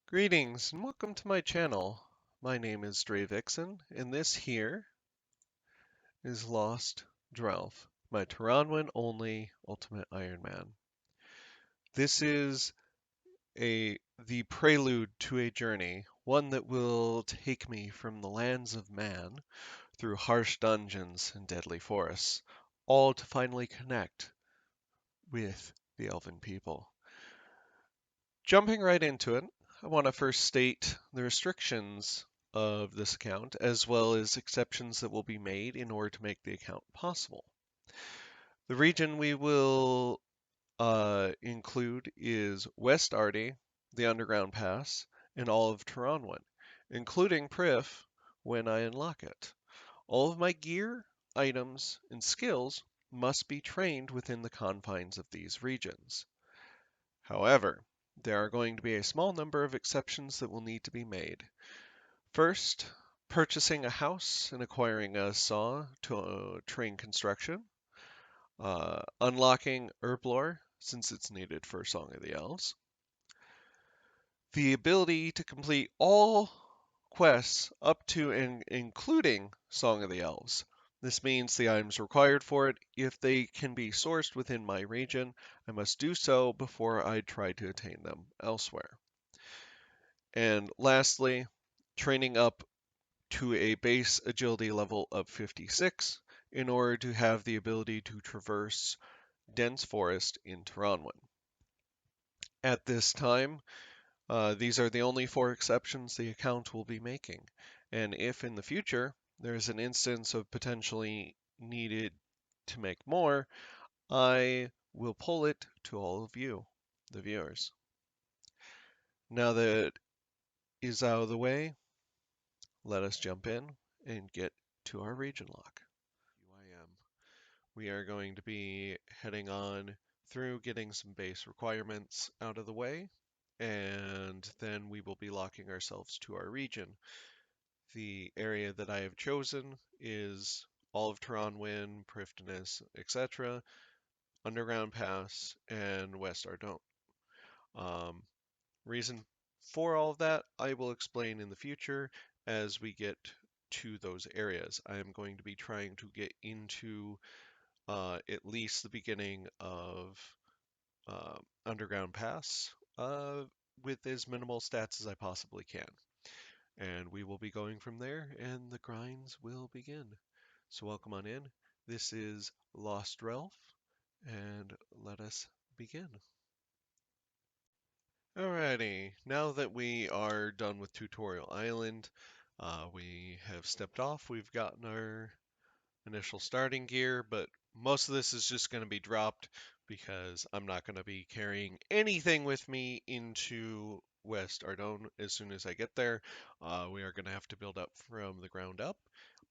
Greetings and welcome to my channel. My name is Drevixen, and this here is Lost Drelf, my Tirannwn only Ultimate Iron Man. This is the prelude to a journey, one that will take me from the lands of man through harsh dungeons and deadly forests, all to finally connect with the elven people. Jumping right into it, I want to first state the restrictions of this account, as well as exceptions that will be made in order to make the account possible. The region we will include is West Arty, the Underground Pass, and all of Tirannwn, including Prif when I unlock it. All of my gear, items, and skills must be trained within the confines of these regions. However, there are going to be a small number of exceptions that will need to be made. First, purchasing a house and acquiring a saw to train construction. Unlocking herb lore, since it's needed for Song of the Elves. The ability to complete all quests up to and including Song of the Elves. This means the items required for it, if they can be sourced within my region, I must do so before I try to attain them elsewhere. And lastly, training up to a base agility level of 56 in order to have the ability to traverse dense forest in Tirannwn. At this time, these are the only 4 exceptions the account will be making, and if in the future there's an instance of potentially needed to make more, I will pull it to all of you, the viewers. Now that is out of the way, let us jump in and get to our region lock. UIM. We are going to be heading on through getting some base requirements out of the way, and then we will be locking ourselves to our region. The area that I have chosen is all of Tirannwn, Prifddinas, etc., Underground Pass, and West Ardougne. Reason for all of that I will explain in the future as we get to those areas. I am going to be trying to get into at least the beginning of Underground Pass with as minimal stats as I possibly can. And we will be going from there, and the grinds will begin. So welcome on in. This is Lost Drelf, and let us begin. Alrighty, now that we are done with Tutorial Island, we have stepped off. We've gotten our initial starting gear, but most of this is just going to be dropped because I'm not going to be carrying anything with me into West Ardougne as soon as I get there. We are going to have to build up from the ground up.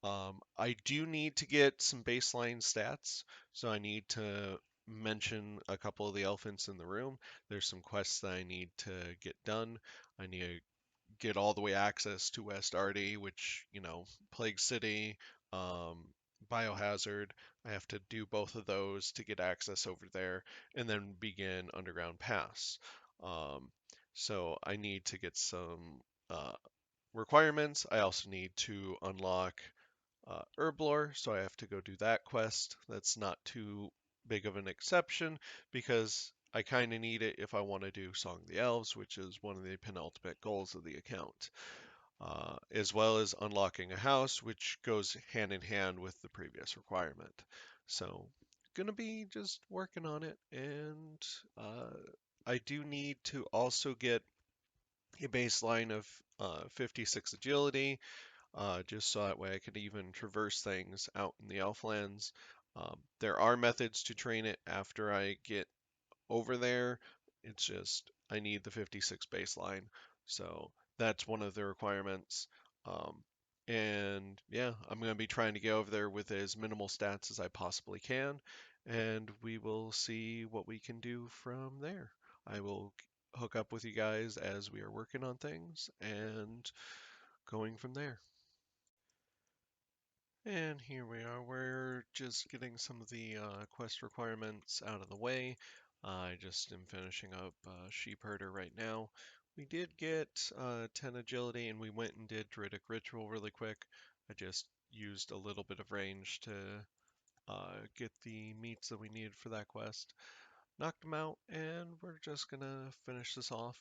I do need to get some baseline stats, so I need to mention a couple of the elephants in the room. There's some quests that I need to get done. I need to get all the way access to West Arty, which, Plague City, um, Biohazard. I have to do both of those to get access over there and then begin Underground Pass. Um, so I need to get some requirements. I also need to unlock Herblore, so I have to go do that quest. That's not too big of an exception because I kind of need it if I want to do Song of the Elves, which is one of the penultimate goals of the account, as well as unlocking a house, which goes hand in hand with the previous requirement. So, gonna be just working on it, and I do need to also get a baseline of 56 agility, just so that way I could even traverse things out in the Elflands. There are methods to train it after I get over there. It's just I need the 56 baseline. So that's one of the requirements. Um, and yeah, I'm going to be trying to get over there with as minimal stats as I possibly can. And we will see what we can do from there. I will hook up with you guys as we are working on things and going from there. And here we are. We're just getting some of the quest requirements out of the way. I just am finishing up Sheep Herder right now. We did get 10 agility and we went and did Druidic Ritual really quick. I just used a little bit of range to get the meats that we needed for that quest. Knocked them out, and we're just gonna finish this off.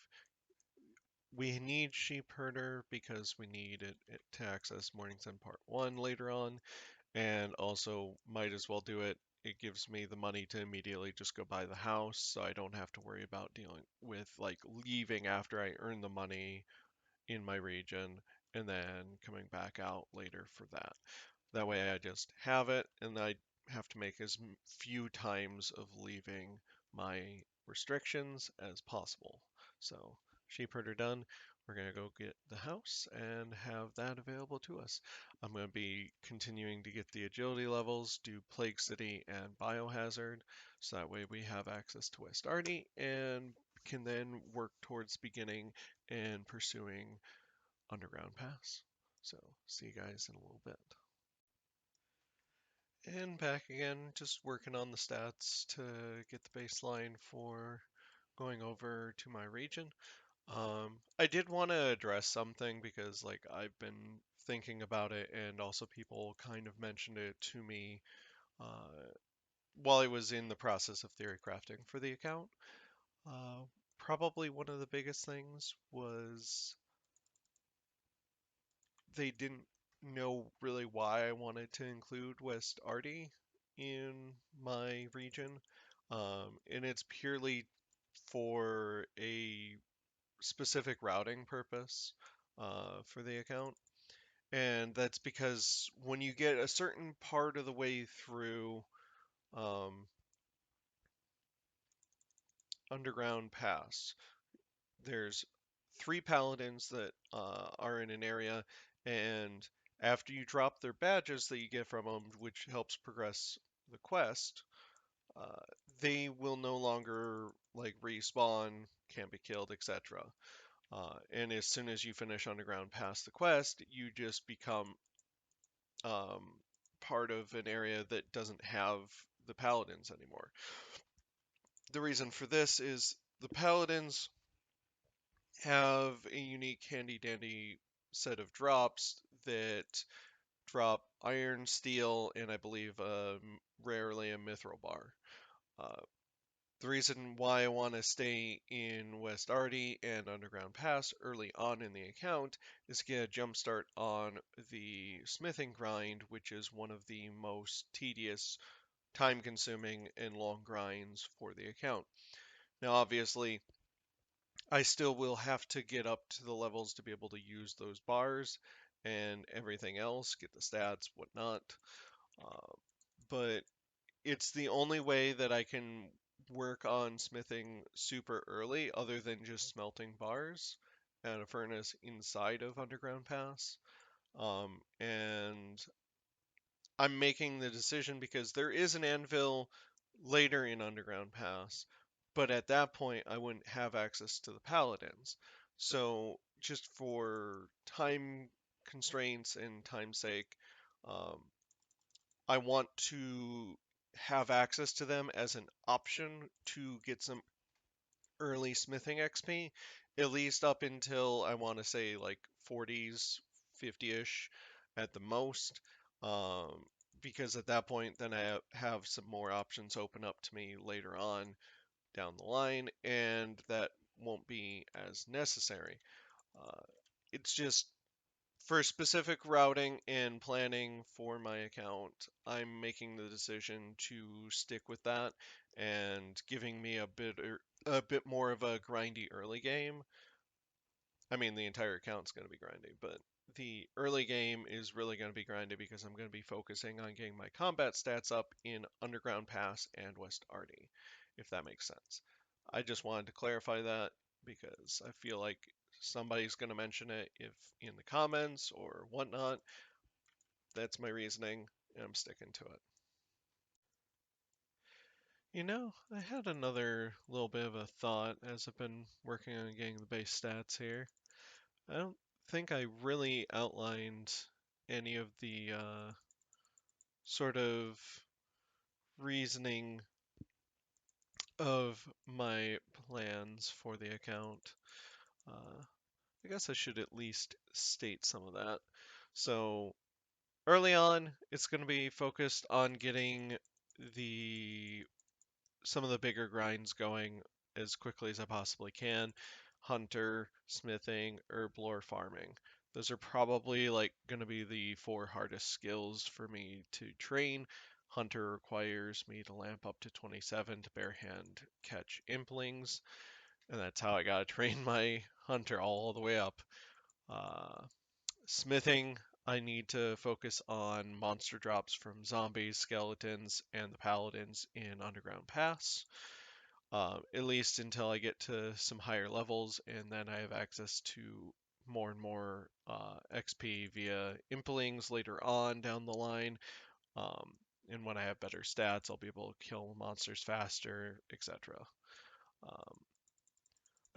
We need Sheep Herder because we need it to access Morning Sun Part 1 later on, and also might as well do it. It gives me the money to immediately just go buy the house, so I don't have to worry about dealing with like leaving after I earn the money in my region and then coming back out later for that. That way I just have it and I have to make as few times of leaving my restrictions as possible. So sheep herder done. We're going to go get the house and have that available to us. I'm going to be continuing to get the agility levels, do Plague City and Biohazard, so that way we have access to West Arty and can then work towards beginning and pursuing Underground Pass. So see you guys in a little bit. And back again, just working on the stats to get the baseline for going over to my region. I did want to address something because like I've been thinking about it and also people kind of mentioned it to me uh, while I was in the process of theory crafting for the account. Uh, Probably one of the biggest things was they didn't know really why I wanted to include West Arty in my region. And it's purely for a specific routing purpose for the account. And that's because when you get a certain part of the way through um, Underground Pass, there's 3 paladins that are in an area, and after you drop their badges that you get from them, which helps progress the quest, uh, they will no longer like respawn, can't be killed, etc. And as soon as you finish Underground past the quest, you just become um, part of an area that doesn't have the paladins anymore. The reason for this is the paladins have a unique handy dandy set of drops that drop iron, steel, and I believe rarely a mithril bar. Uh, the reason why I want to stay in West Arty and Underground Pass early on in the account is to get a jump start on the smithing grind, which is one of the most tedious, time consuming, and long grinds for the account. Now, obviously, I still will have to get up to the levels to be able to use those bars and everything else, get the stats, whatnot. Uh, but it's the only way that I can work on smithing super early, other than just smelting bars at a furnace inside of Underground Pass. And I'm making the decision because there is an anvil later in Underground Pass, but at that point I wouldn't have access to the paladins. So just for time constraints and time's sake, um, I want to have access to them as an option to get some early smithing XP, at least up until I want to say like 40s, 50-ish at the most. Um, because at that point, then I have some more options open up to me later on down the line, and that won't be as necessary. Uh, it's just for specific routing and planning for my account, I'm making the decision to stick with that and giving me a bit more of a grindy early game. I mean, the entire account's going to be grindy, but the early game is really going to be grindy because I'm going to be focusing on getting my combat stats up in Underground Pass and West Arty, if that makes sense. I just wanted to clarify that because I feel like somebody's going to mention it if in the comments or whatnot. That's my reasoning, and I'm sticking to it. I had another little bit of a thought as I've been working on getting the base stats here. I don't think I really outlined any of the sort of reasoning of my plans for the account. I guess I should at least state some of that. So early on, it's going to be focused on getting the some of the bigger grinds going as quickly as I possibly can. Hunter, smithing, herb lore, farming. Those are probably like going to be the four hardest skills for me to train. Hunter requires me to lamp up to 27 to bare hand catch implings, and that's how I gotta train my hunter all the way up. Uh, Smithing, I need to focus on monster drops from zombies, skeletons, and the paladins in Underground Pass, at least until I get to some higher levels, and then I have access to more and more XP via Impelings later on down the line. Um, and when I have better stats, I'll be able to kill monsters faster, etc. Um,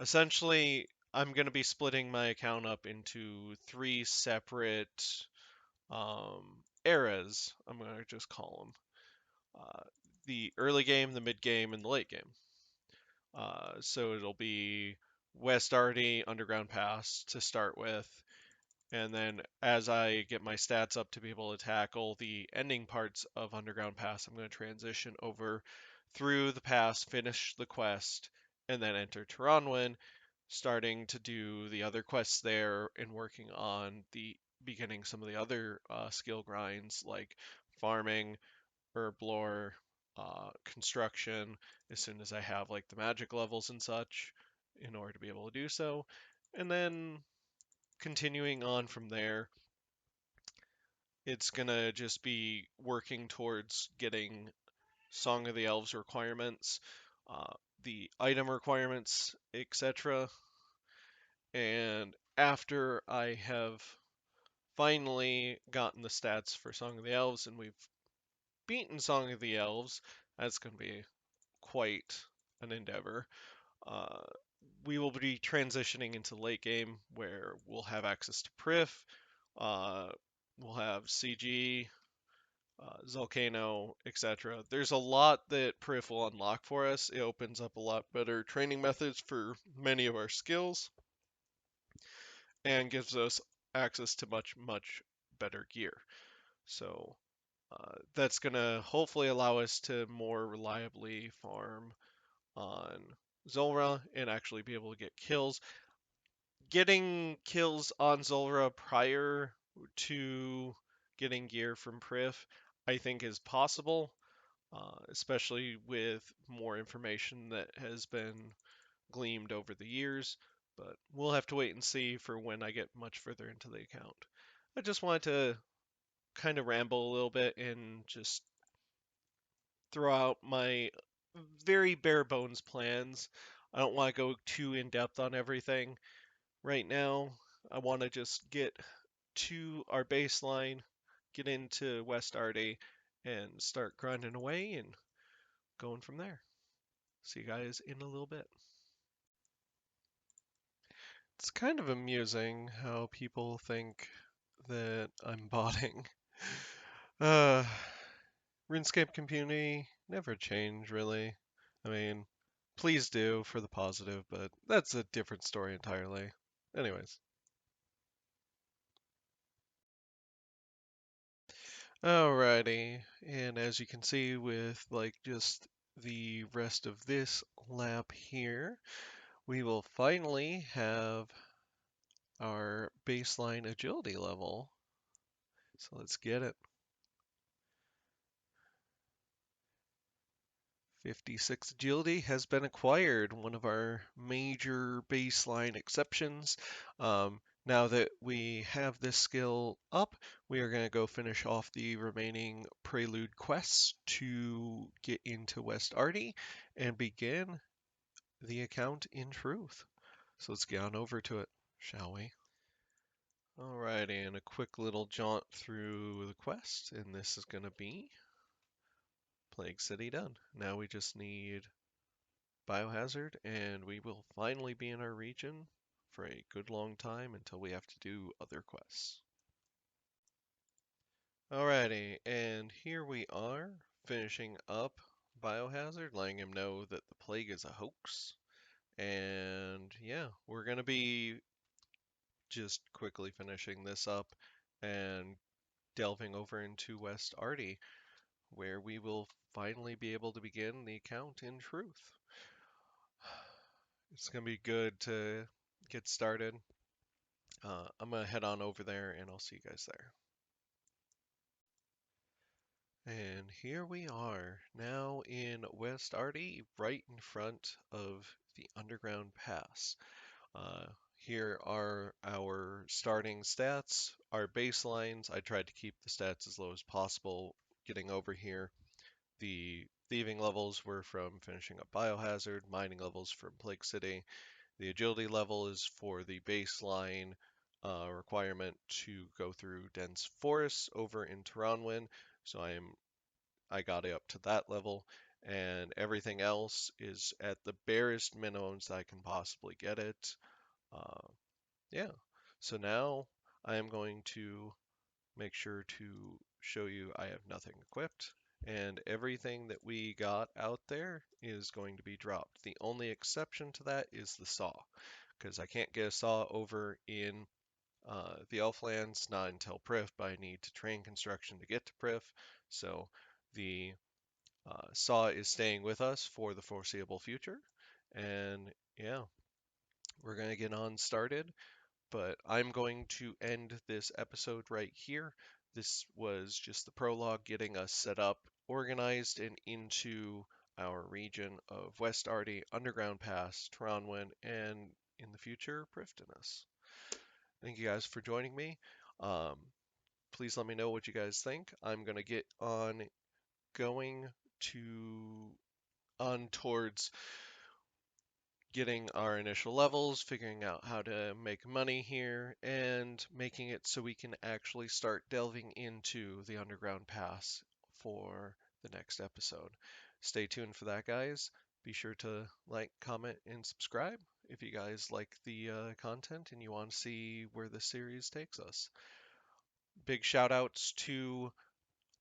Essentially, I'm going to be splitting my account up into three separate eras, I'm going to just call them. The early game, the mid game, and the late game. So it'll be West Arty, Underground Pass to start with, and then as I get my stats up to be able to tackle the ending parts of Underground Pass, I'm going to transition over through the pass, finish the quest, and then enter Tirannwn, starting to do the other quests there and working on the beginning some of the other skill grinds like farming, herb lore, construction, as soon as I have like the magic levels and such in order to be able to do so. And then continuing on from there, it's gonna just be working towards getting Song of the Elves requirements, uh, the item requirements, etc. And after I have finally gotten the stats for Song of the Elves and we've beaten Song of the Elves, that's going to be quite an endeavor. Uh, we will be transitioning into late game where we'll have access to Prif, uh, we'll have CG, Volcano, etc. There's a lot that Prif will unlock for us. It opens up a lot better training methods for many of our skills and gives us access to much, much better gear. So that's going to hopefully allow us to more reliably farm on Zulrah and actually be able to get kills. Getting kills on Zulrah prior to getting gear from Prif, I think is possible, especially with more information that has been gleamed over the years. But we'll have to wait and see for when I get much further into the account. I just wanted to kind of ramble a little bit and just throw out my very bare bones plans. I don't want to go too in depth on everything right now. I want to just get to our baseline, get into West Arty, and start grinding away and going from there. See you guys in a little bit. It's kind of amusing how people think that I'm botting. Uh, RuneScape community never change, really. I mean, please do for the positive, but that's a different story entirely. Anyways. Alrighty, and as you can see with like just the rest of this lap here, we will finally have our baseline agility level. So let's get it. 56 agility has been acquired, one of our major baseline exceptions. Now that we have this skill up, we are going to go finish off the remaining Prelude quests to get into West Arty and begin the account in truth. So let's get on over to it, shall we? Alrighty, and a quick little jaunt through the quest, and this is going to be Plague City done. Now we just need Biohazard, and we will finally be in our region for a good long time until we have to do other quests. Alrighty, and here we are, finishing up Biohazard, letting him know that the plague is a hoax, And yeah, we're gonna be just quickly finishing this up and delving over into West Arty, where we will finally be able to begin the account in truth. It's gonna be good to get started. I'm gonna head on over there and I'll see you guys there. And here we are, now in West Arty, right in front of the underground pass. Uh, Here are our starting stats, our baselines. I tried to keep the stats as low as possible. Getting over here, the thieving levels were from finishing up Biohazard, mining levels from Plague City. The agility level is for the baseline requirement to go through dense forests over in Tirannwn. So I got it up to that level, and everything else is at the barest minimums that I can possibly get it. Uh, yeah. So now I am going to make sure to show you I have nothing equipped, and everything that we got out there is going to be dropped. The only exception to that is the saw, because I can't get a saw over in the Elflands, not until Prif, but I need to train construction to get to Prif. So the saw is staying with us for the foreseeable future. And yeah, we're going to get on started, but I'm going to end this episode right here. This was just the prologue getting us set up, organized, and into our region of West Arty, Underground Pass, Tirannwn, and in the future, Prifddinas. Thank you guys for joining me. Um, please let me know what you guys think. I'm going to get on going to on towards getting our initial levels, figuring out how to make money here, and making it so we can actually start delving into the underground pass for the next episode. Stay tuned for that, guys. Be sure to like, comment, and subscribe if you guys like the content and you want to see where the series takes us. Big shout outs to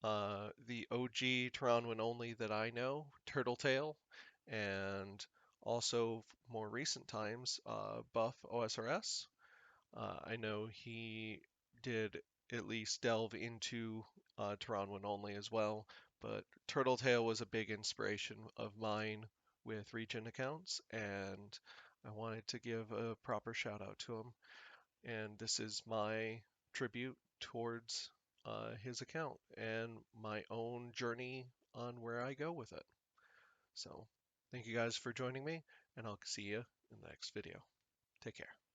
the OG Tirannwn only that I know, Turtletail, and also more recent times, Buff OSRS. I know he did at least delve into Tirannwn only as well, but Turtletail was a big inspiration of mine with region accounts, and I wanted to give a proper shout out to him. And this is my tribute towards his account and my own journey on where I go with it. So, thank you guys for joining me, and I'll see you in the next video. Take care.